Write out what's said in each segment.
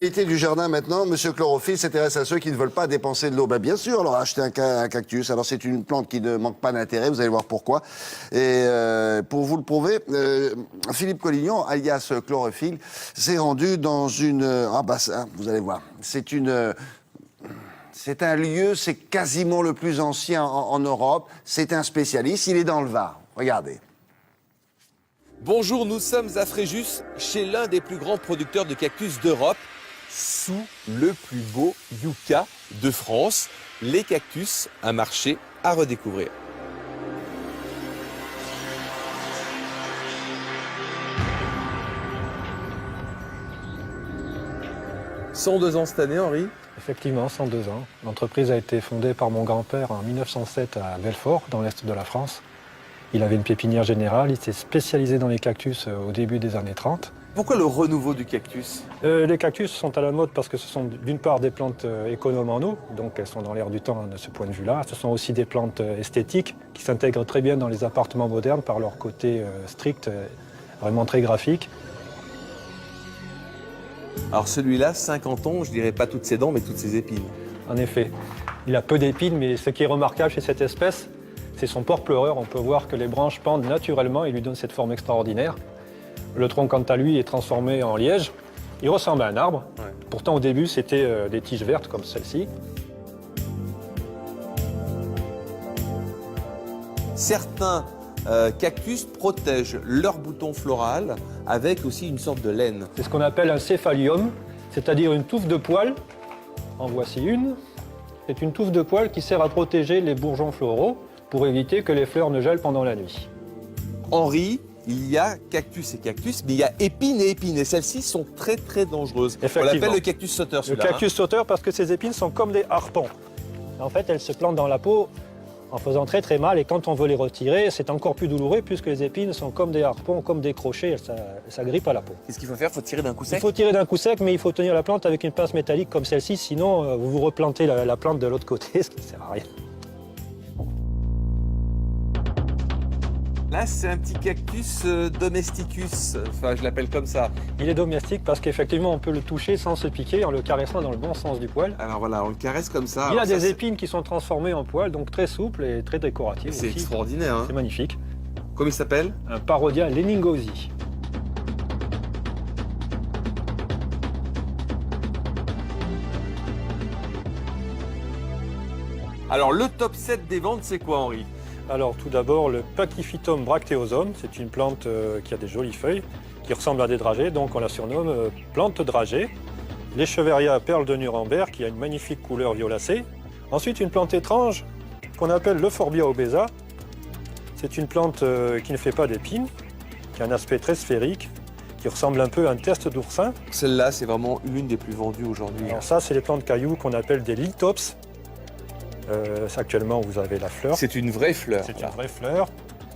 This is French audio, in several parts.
L'été du jardin maintenant, Monsieur Chlorophylle s'intéresse à ceux qui ne veulent pas dépenser de l'eau. Ben, bien sûr, alors acheter un cactus. Alors c'est une plante qui ne manque pas d'intérêt, vous allez voir pourquoi. Et pour vous le prouver, Philippe Collignon, alias Chlorophylle, s'est rendu dans une... Ah bah ça, vous allez voir, c'est un lieu, c'est quasiment le plus ancien en Europe. C'est un spécialiste, il est dans le Var. Regardez. Bonjour, nous sommes à Fréjus, chez l'un des plus grands producteurs de cactus d'Europe, sous le plus beau yucca de France. Les cactus, un marché à redécouvrir. « 102 ans cette année, Henri ?» Effectivement, 102 ans. L'entreprise a été fondée par mon grand-père en 1907 à Belfort, dans l'est de la France. Il avait une pépinière générale, il s'est spécialisé dans les cactus au début des années 30. Pourquoi le renouveau du cactus? Les cactus sont à la mode parce que ce sont d'une part des plantes économes en eau, donc elles sont dans l'air du temps de ce point de vue-là. Ce sont aussi des plantes esthétiques qui s'intègrent très bien dans les appartements modernes par leur côté strict, vraiment très graphique. Alors celui-là, 50 ans, je dirais pas toutes ses dents, mais toutes ses épines. En effet, il a peu d'épines, mais ce qui est remarquable chez cette espèce, c'est son port pleureur. On peut voir que les branches pendent naturellement et lui donnent cette forme extraordinaire. Le tronc, quant à lui, est transformé en liège. Il ressemble à un arbre. Ouais. Pourtant, au début, c'était des tiges vertes comme celle-ci. Certains cactus protègent leur bouton floral avec aussi une sorte de laine. C'est ce qu'on appelle un céphalium, c'est-à-dire une touffe de poils. En voici une. C'est une touffe de poils qui sert à protéger les bourgeons floraux pour éviter que les fleurs ne gèlent pendant la nuit. Henri, il y a cactus et cactus, mais il y a épines et épines. Et celles-ci sont très très dangereuses. On l'appelle le cactus sauteur, celui-là. Le cactus sauteur parce que ces épines sont comme des harpons. En fait, elles se plantent dans la peau en faisant très très mal. Et quand on veut les retirer, c'est encore plus douloureux puisque les épines sont comme des harpons, comme des crochets. Ça grippe à la peau. Qu'est-ce qu'il faut faire? Il faut tirer d'un coup sec? Il faut tirer d'un coup sec, mais il faut tenir la plante avec une pince métallique comme celle-ci. Sinon, vous vous replantez la plante de l'autre côté, ce qui ne sert à rien. Là, c'est un petit cactus domesticus, enfin je l'appelle comme ça. Il est domestique parce qu'effectivement, on peut le toucher sans se piquer en le caressant dans le bon sens du poil. Alors voilà, on le caresse comme ça. Il a des épines qui sont transformées en poils, donc très souples et très décoratives. C'est extraordinaire. Hein. C'est magnifique. Comment il s'appelle? Un Parodia leningosi. Alors le top 7 des ventes, c'est quoi, Henri? Alors tout d'abord, le Pachyphytum bracteosum, c'est une plante qui a des jolies feuilles, qui ressemble à des dragées, donc on la surnomme plante dragée. L'Echeveria perle de Nuremberg, qui a une magnifique couleur violacée. Ensuite, une plante étrange qu'on appelle l'Euphorbia obesa. C'est une plante qui ne fait pas d'épines, qui a un aspect très sphérique, qui ressemble un peu à un test d'oursin. Celle-là, c'est vraiment l'une des plus vendues aujourd'hui. Alors ça, c'est les plantes cailloux qu'on appelle des lithops. Actuellement, vous avez la fleur. C'est une vraie fleur. C'est une vraie fleur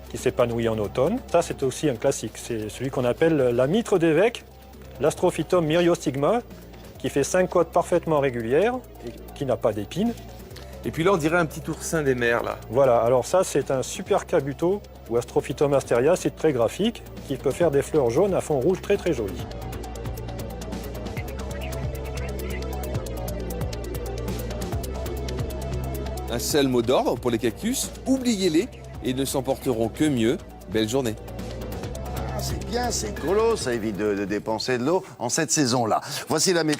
qui s'épanouit en automne. Ça, c'est aussi un classique. C'est celui qu'on appelle la mitre d'évêque, l'Astrophytum myriostigma, qui fait 5 côtes parfaitement régulières et qui n'a pas d'épines. Et puis là, on dirait un petit oursin des mers, là. Voilà, alors ça, c'est un super cabuto, ou Astrophytum asteria, c'est très graphique, qui peut faire des fleurs jaunes à fond rouge très très jolies. Un seul mot d'ordre pour les cactus, oubliez-les et ne s'en porteront que mieux. Belle journée. C'est bien, c'est écolo, ça évite de dépenser de l'eau en cette saison-là. Voici la météo.